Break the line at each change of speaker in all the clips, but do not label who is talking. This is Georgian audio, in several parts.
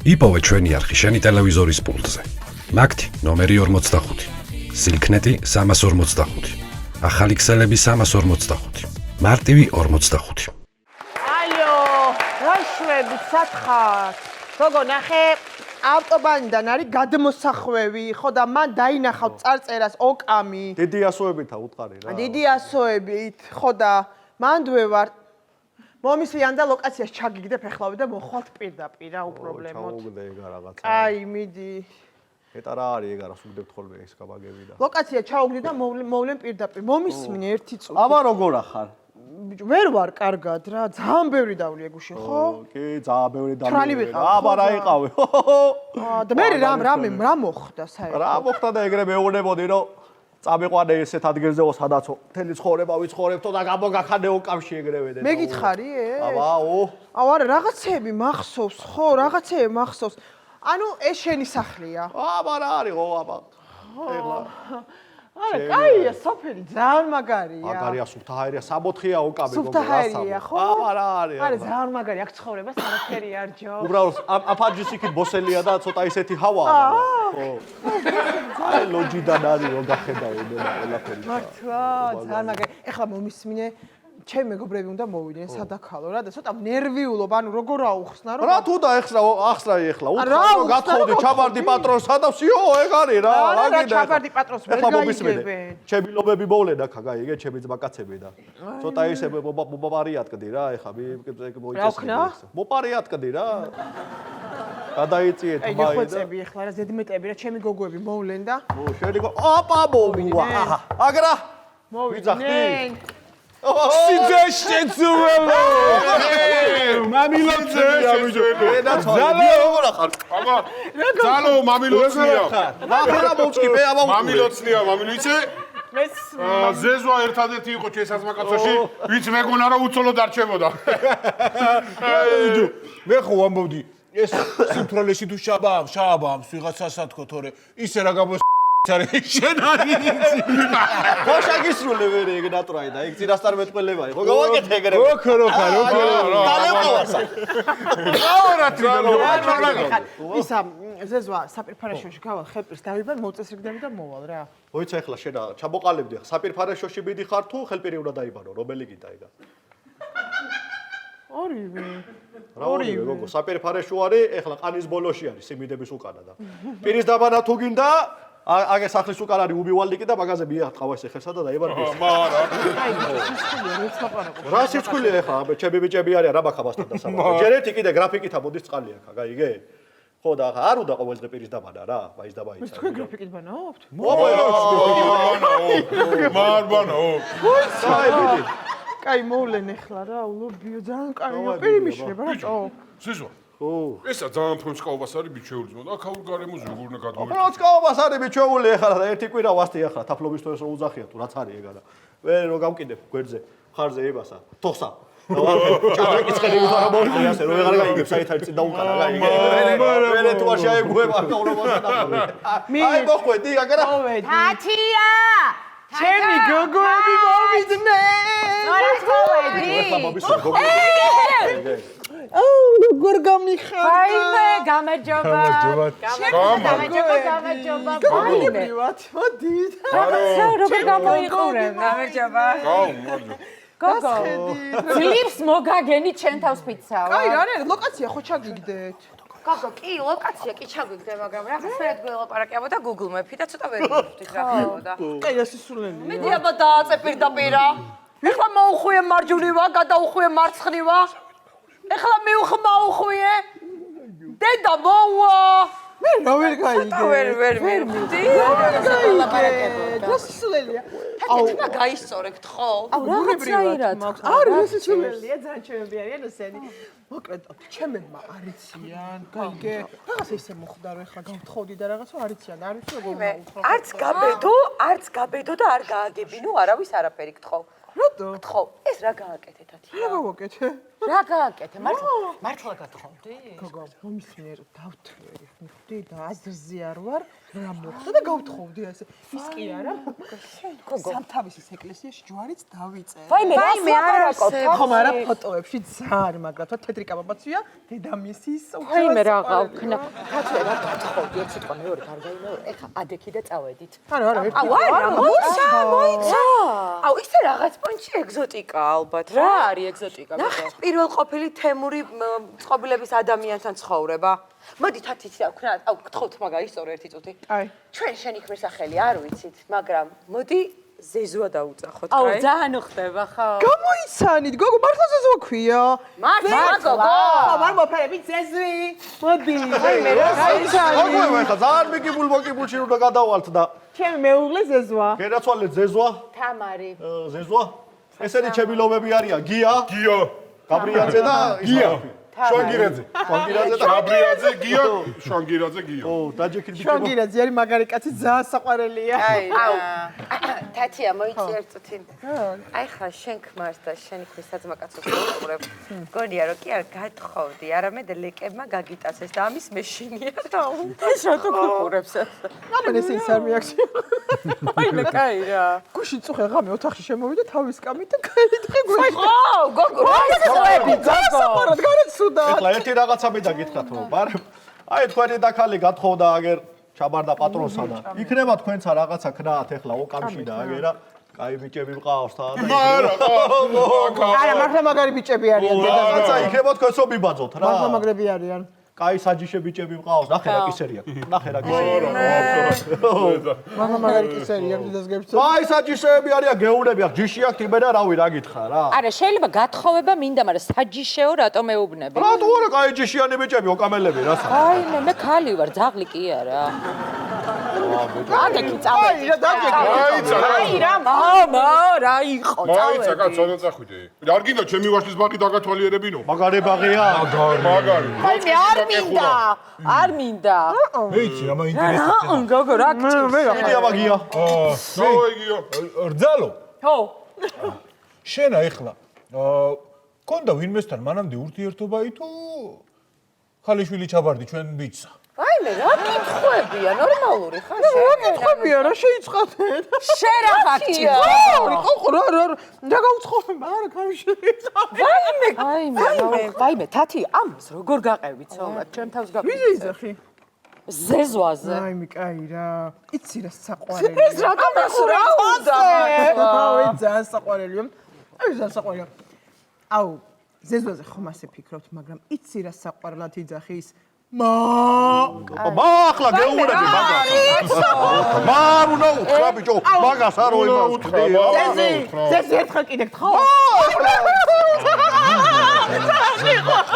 იპოვე ჩვენი არხი შენი ტელევიზორის პულტზე. მაგთი ნომერი 45, სილქნეტი 345, ახალი ქსელები 345, მარტივი 45.
ალო, რა შვები, სათხარ? გოგო, ნახე, ავტობანიდან არის გადმოსახვევი, ხო და მან დაინახავ წარწერას ოკამი.
დიდი ასოებითა უთხარი რა.
დიდი ასოებით, ხო და მანდვე ვარ. მომისლიან და ლოკაციას ჩაგიგდებ ეხლავე და მოხვალთ პირდაპირ რა უპრობლემოდ.
ჩაუგდე ეგა რაღაცა.
აი, მიდი.
ეტა რა არის ეგა რა სუგდებთ ხოლმე ეს კაბაგები და.
ლოკაცია ჩაუგდი და მოვლენ პირდაპირ. მომისმინე ერთი წუთი.
აბა როგორ ახარ?
ვერ ვარ კარგად რა, ძალიან ბევრი დავლი ეგუში, ხო?
კი, ძალიან ბევრი დავლი.
თრალი ვიყავ.
აბა რა იყავი?
და მე რა მოხდა საერთოდ?
რა მოხდა და ეგრე მეუბნებოდი რომ წამიყვანე ესეთ ადგილზეო სადაცო მთელი ცხოვრება ვიცხოვრებთო და გამოგახანე ოკამში ეგრევე და.
მე გითხარი ეს?
აბაო.
აუ არა, რაღაცეები მახსოვს, ხო, რაღაცეები მახსოვს. ანუ ეს შენი სახლია.
აბა რა არის ხო აბა. ეხლა
არა, კაია, სოფელი ძალიან მაგარია.
მაგარია, სუფთაერია, 64-ია ოკამი გოგო.
სუფთაერია, ხო?
აბა რა არის?
არა, ძალიან მაგარი, აქ ცხოვრება არაფერი არ ჯობს.
უბრალოდ აფაჯის იქით ბოსელია და ცოტა ისეთი ჰავაა. ხო. აი ლოჯიდან არის რომ გახედავ ყველაფერი.
მართლა, ძალიან მაგარი. ეხლა მომისმინე ჩემი მეგობრები უნდა მოვიდნენ სადაქალო რა და ცოტა ნერვიულობ, ანუ როგორ აუხსნა რომ
რა თუ და ახსნაი ეხლა უთხარ რომ გათხოვდი ჩაბარდი პატრონს სადავს იო ეგ არის რა
რა ჩაბარდი პატრონს ვერ გაიგებენ
ჩემბილობები მოვლენა ხაგა იგე ჩემი ძმაკაცები და ცოტა ისე მოპარიატკდი რა ეხლა მოპარიატკდი რა გადაიწიეთ
მაი და აი ხოცები ეხლა რა ზედმეტები რა ჩემი გოგოები მოვლენ და
შენი ოპა მოვა აგრა
მოვიდნენ
სიძეშეცუველო მამილოცე ზალო როგორ ახარ აბა ზალო მამილოცნია
ნახერა მოჭკი მე აბა
მამილოცნია მამილიცე ზეზვა ერთადერთი იყო შესაძმაკაცოში ვინც მეგონა რომ უცოლოდ არჩებოდა მე ხო ვამბობდი ეს სიმთვრალეში თუ შაბამს ვიღაცასა თქო თორე ისე რა გამოს არა შენ არის
ხოშა გისრულე ვერე ეგ ნატრაი და ეგ წინასწარ მეტყველება იყო გავაკეთე ეგრე
ოქროხა
დალეყავასა
რა ტრაგედია
ისა ზეზვა საპირფარეშოში გავალ ხელპირს დავიბარ მოწესრიგდები და მოვალ რა
მოიცა ეხლა შენა ჩამოყალიბდი საპირფარეშოში მიდიხარ თუ ხელპირი უნდა დაიბარო რომელი გიდა ეგა
ორივე
ორივე გოგო საპირფარეშო არის ეხლა ყანის ბოლოში არის სიმიდების უკანა და პირის დაბანა თუ გინდა აგე სახლის უკან არის უბივალდიკი და მაგაზე მიაყავა ეს ხერსა და დაიბარდეს
მარა
რა სიცხულია ეხლა ჩემი ბიჭები არიან რა ბახაბასთან დასაბა ჯერეთი კიდე გრაფიკით ამოდის წყალი აქ გაიგე ხო და არ უნდა ყოველდღე პირის დაბანა რა მაის დაბაიცა
თქვენ გრაფიკით ბანაობთ
მარბანო
საიბიდი
კაი მოვლენ ახლა რა ულობიო ძალიან კაია პირი მიშრება რატო
სიზო ესა ძალიან ფრონსკაობას არის ბიჩეულის მოდა აქ აურ გარემოზე როგორ უნდა გადმოვიდე
ფრონსკაობას არის ბიჩეული ახლა და ერთი კვირა ვასტი ახლა თაფლობის თუ ეს რო უძახია თუ რაც არის ეგა და მე რო გავკიდებ გვერდზე ხარზე ებასა თოხსა ჩაგაკიცხელი ვთარა მოხდი ასე რომ ვეღარ გაიგებ საერთოდ წინ დაუკარა გაიგე მე თუ არ შეაიგუება აი მოხვედი აგარა
თათია
ჩემი გოგოები მოვიდნენ აუ როგორ გამიხარდა
აიმე გამარჯობა
გამარჯობა მოდით
როგორ გამოიყურებ გამარჯობა გოგო ძილებს მოგაგენი ჩემ თავს ფიცაო
კაი რა არის ლოკაცია ხო ჩაგიგდეთ
გოგო კი ლოკაცია კი ჩაგვიგდე მაგრამ რაღაცა გველაპარაკებო და Google Map-ი და ცოტა ვერ ვიფიქრე რა ხდებოდა
კაი ასისულელია
მიდი აბა დააწე პირდაპირა ეხლა მოუხვიე მარჯვნივა გადაუხვიე მარცხნივა ეხლა მიუხმაუხვიე დედა მოვა
მე რა ვერ გაიგე
ვერ მიდი
ასისულელია
აუ თქმა გაისწორე გთხოვ
აუ რაღაცაირად არის ასისულელია ძალიან ჩემები არიან ესენი მოკლედ ჩემებმა არიციან გაიგე რაღაცა ისე მოხდა რომ ეხლა გავთხოვდი და რაღაცა არიციან არის როგორ მოუხრო
არც გაბედო და არ გააგებინო არავის არაფერი გთხოვ
რატო
გთხოვ ეს რა გააკეთე თათია
რა გავაკეთე
რა გააკეთე მართლა გათხოვდი
გოგო მომისმინე რომ დავთვლერი ხდი და აზრზე არ ვარ რა მოხდა და გავთხოვდი ასე. ის კი არა. სამთავისის ეკლესიაში ჯვარიც დავიწერე.
ვაიმე არა
ხო, მაგრამ ფოტოებში ძალიან მაგრად თეთრი კაბაბაცია, დედამისის
ვაიმე რა გავქნა. კაცო რა გათხოვდი ერთ სიტყვა მეორე გარგაიმეორე. ეხა ადექი და წავედით.
არა, ერთი.
არა, მოიცა. აუ, ისე რაღაც პონჩი ეგზოტიკა ალბათ
რა არის ეგზოტიკა?
ნახეთ პირველ ყოფილი თემური წყობილების ადამიანთან ცხოვრება. მოდი თათიც ვქნა, აუ გთხოვთ მაგარი სწორი ერთი წუთი.
აი.
ჩვენ შენი ქმრის სახელი არ ვიცით, მაგრამ მოდი ზეზოა დაუწახოთ,
აუ
კაი?
ძალიან ხდება ხო?
გამოიცანით, გოგო, მართლა ზეზო ქვია.
მაგოგო.
მარ მოფერები ზეზვი. მოდი.
აი მე რა
მოგვე ხა ძალიან მიგიბულ მოკიბულში უნდა გადავალთ და
ჩემი მეუღლე ზეზოა.
გერაცვალეთ ზეზოა,
თამარი.
ზეზოა. ესენი ჩემი ლომები არიან, გია,
გიო,
გაბრიაძე და
გია, შვანგირაძე.
შვანგირაძე და
გაბრიაძე, გია, შვანგირაძე, გიო.
ო, დაჯექილი ბიჭო.
შონგირაძე არის მაგარი კაცი, ძალიან საყვარელია.
აუ. თათია მოიცი ერთ წუთი. აი ხა შენ ქმარს და შენი ქმრის საძმაკაცოს უყურებ. გონია რომ კი არ გათხოვდი, არამედ ლეკებმა გაგიტაცეს და ამის მეშინია.
ეს რატო გიყურებს ასე?
ამან ეს ის არ მიაქცია.
ვაიმე კაი რა.
გუში წუხე ღამე ოთახში შემოვიდა თავის კამით და გაითხე გვერდზე.
ხო, გოგო, რა
ხვები გოგო.
საყვარად გარեցუდა.
ეხლა ერთი რაღაცა მე დაგითხრათ რომ მაგრამ აი თქვენი და ხალი გათხოვდა აგერ ჩაბარდა პატრონსა და იქნება თქვენცა რაღაცა ქნათ ეხლა ოკამში და აგერა კაი ბიჭები მყავს თან და
არა,
არა, მართლა მაგარი ბიჭები არიან დედა.
რაღაცა იქნება თქვენსო მიბაძოთ რა
მართლა მაგრები არიან.
კაი საჯიშე ბიჭები მყავს ნახე რა კისერია ნახე რა კისერია
მართლა მაგარი კისერია დედას გებცო.
აი საჯიშეები არიან გეუნები აქ ჯიში აქ ტიბე და რავი რა გითხრა რა
არა შეიძლება გათხოვება მინდა მაგრამ საჯიშეო რატომ ეუბნები?
რატო არა კაი ჯიშიანი ბიჭები ოკამელები რასა
ვაიმე მე ქალი ვარ ძაღლი კი არა. ადექი წავედი.
აი რა დაგეკი.
აი რა მამა რა იყო
მაიცა კაცო და წახვიდე. არ გინდა ჩემი ვაშლის ბაღი დაგათვალიერებინო.
მაგარი ბაღია
მაგარი.
ვაიმე არ მინდა. არ მინდა.
მეიცი რა მაინტერესებს.
რა გოგო რა გჭირს?
კიდია ბაღია
ნოიგიო.
რძალო,
ხო.
შენ ახლა კონდა ვინმესთან მანამდე ურთიერთობაი თუ ხალიშვილი ჩაბარდი ჩვენ ბიჭსა?
ვაიმე, რა კითხვებია, ნორმალური ხარ შენ?
კითხვებია რა შეიწყათეთ?
შენ რა ფაქტია?
ხო რა გავუცხობ არა გამიშევი.
ვაიმე თათი ამს როგორ გაყევით ცოლად ჩემ თავს
ვიზე
გაყევით
იძახი?
ზეზვაზე
აიმე კაი რა. იცი რა საყვარელი.
ეს რატომ
რა უნდა?
აუ ძალიან საყვარელია. აი ძალიან საყვარელია. აუ ზეზოზე ხომ ასე ფიქრობთ, მაგრამ იცი რა საყვარლად იძახის?
ახლა გეუბნები მაგას მარ უნდა უთხრა ბიჭო მაგას არ ოიმავს
ზეზი ერთხელ კიდე გთხოვ.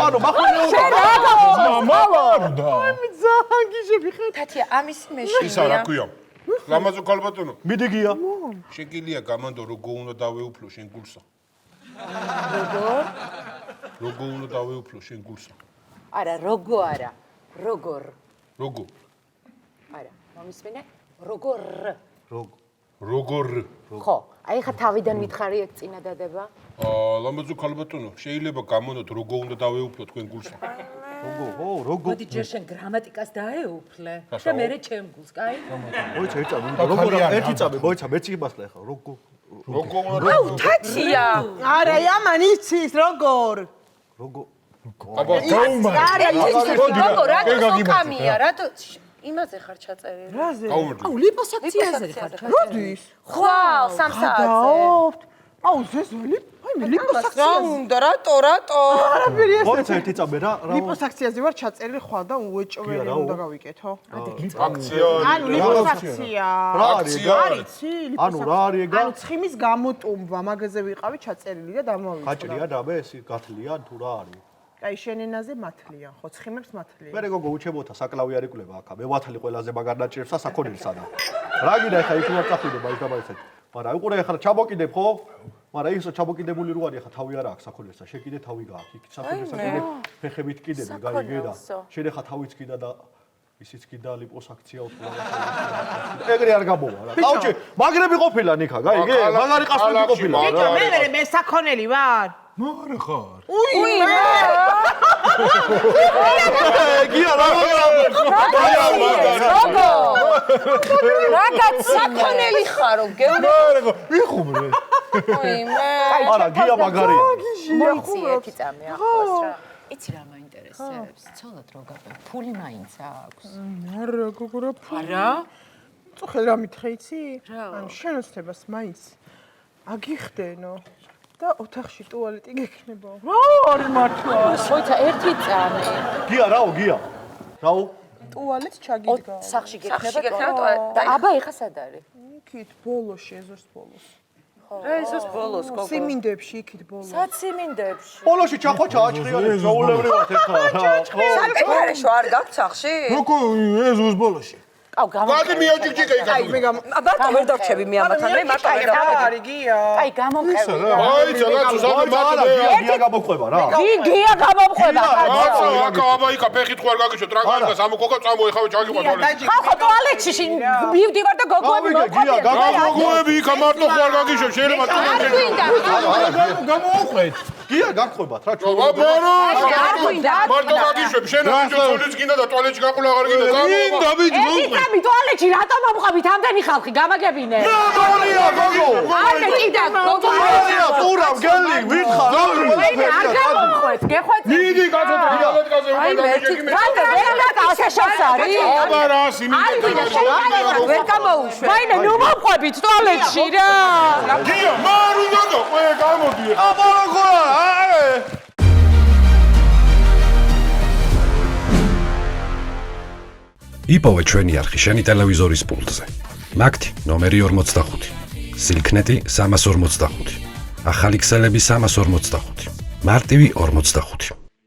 ანუ მახვილეობა
ძალიან გიჟები ხარ.
თათია, ამის
ისა რა
მეშინია.
ქვია? ლამაზო ქალბატონო.
მიდიგია
შეკილია გამანდო როგორ უნდა დავეუფლო შენ გულსა. როგორ უნდა დავეუფლო შენ გულსა?
არა როგორ არა როგორ
როგორ?
არა მომისმენე როგორ
როგორ?
ხო აი ხა თავიდან მითხარი ეგ წინა დადება
ლამაზო ქალბატონო, შეიძლება გამონოთ როგორ უნდა დავეუფლო თქვენ გულსა?
როგორ
მოდი ჯერ შენ გრამატიკას დაეუფლე და მე ჩემ გულს კაი
მოიცა ერთ წამი როგორ ერთი წამი მოიცა მეც იმასლა ახლა როგორ
როგორ უნდა
აუ, თათია.
არა ამან იცის როგორ.
როგორ
აბა
არა, გოგო, რატო სოკამია? რატო იმაზე ხარ ჩაწერილი?
რაზე?
გაუმრდი.
აუ ლიპოსაქციაზე ხარ
როდის?
ხვალ, 3 საათზე.
დაობთ. აუ ზეზოლი, აი მე ლიპოსაქციაზე.
რა უნდა, რატო?
არაფერი ეს.
მოიცა ერთი წამი რა
ლიპოსაქციაზე ვარ ჩაწერილი ხვალ და უეჭველი უნდა გავიკეთო.
აქცია.
ანუ ლიპოსაქცია.
რა არის ეგ?
არიცი?
ანუ რა არის ეგ?
ანუ ცხიმის გამოტუმბვა, მაგაზე ვიყავი ჩაწერილი და დამოვიწყდა.
გაჭრია რამე ეს გათლიან თუ რა არის?
აი შენენაზე მათლიან, ხო ცხიმებს მათლიან.
მე გოგო უჩებოთა საკლავი არ იკვლება აქა. მე ვათლი ყველაზე მაგარ დაჭირებსა საქონელსა და. რა გინდა ახლა იქ უნდა წახვიდე მაინც და მაინც. მაგრამ უყურე ახლა ჩამოკიდებ ხო? მაგრამ ისო ჩამოკიდებული რო არის ახლა თავი არა აქვს საქონელსა. შეკიდე თავი გააქვს. იქ საქონელსა კიდე ფეხებით კიდები გაიგე და შენ ახლა თავიც კიდა და ისიც კიდა ლიპოსაქცია უთქვა. ეგრე არ გამოვა რა. ყავჩი, მაგრები ყოფილა ნიქა, გაიგე? მაგარი ყასები ყოფილა.
მე საქონელი ვარ.
მარა ხარ.
უი მე
გია რა
რაგაც საქონელი ხარო გეუბნები
მერე ვიხუმრე.
მე
არა გია მაგარია
მოიცი ერთი წამი ახლოს რა. იცი რა მაინტერესებს? ცოლად რო გაბე, ფული მაინც აქვს.
არა გოგო
არა?
წუხელ რა მითხე იცი?
რა?
ანუ შენოცებას მაინც აგიხდენო და ოთახში ტუალეტი გექნებაო. რა არის მართლა?
მოიცა ერთი წამი.
გია რაო გია რაო
ტუალეტს ჩაგიდგა.
სახში
სახში
გექნება
გექნება
და აბა ეხა სად არის?
იქით ბოლოში ეზოს ბოლოს.
რა ესოს ბოლოს გოგო
სიმინდებში იქით ბოლოს.
სად სიმინდებში?
პოლოში ჩახვა ჩააჭრიალე ჩაულებრივად ეხლა რა
საპეტრეშო არ გაქვს სახში
როგორ ეზოს ბოლოში?
ყავ
გადი მიაჯიჯიკა იქ
აი მე
აბა ვერ დავჩები მე ამათან მე მარტო ვერ
რა
დავჩები
არის გია?
აი გამომყევი.
აი ცალაც ზამე მარტო
გია გამოგყვება რა
გიგია გამომყווება ხაჭო.
აცო აკა აბა იქა ფეხით ხوار გაგიშო ტრაგარს ამოკოკა წამო ეხავე ჩაგიყვა თვალე
ხახო ტუალეტში მივდივარ და გოგოები
გია
გაგოგოები იქა მარტო ხوار გაგიშო შეიძლება
გამოუყვეთ.
გია გაგყვებათ რა
არ გვინდა.
მარტო გაგიშვებ შენ ამჯერ თოლის გინდა და ტუალეტში გაყულა აღარ გინდა
მინდა ბიჭი მოუყვეთ.
იცი ტუალეტში რატომ მომყავით ამდენი ხალხი გამაგებინე?
გოლია გოგო
არ კიდე გოგო
გოლია ტურავ გელი ვითხარ
არ გამომყვეთ გეხვეწე
მიდი კაცო ტრაგალეთკაზე
აი მე ერთი
რატო ვერა ასაშავს არის?
აბა რა სიმინდი
ვერ გამოუშვე
მაინე ნუ მომყვებით ტუალეტში რა.
გია მარ უნდა გაყვე გამოდი
აბა როგორ არა
იპოვე ჩვენი არხი შენი ტელევიზორის პულტზე. მაგთი ნომერი 45. სილქნეტი 345. ახალი ქსელები 345. მარტივი 45.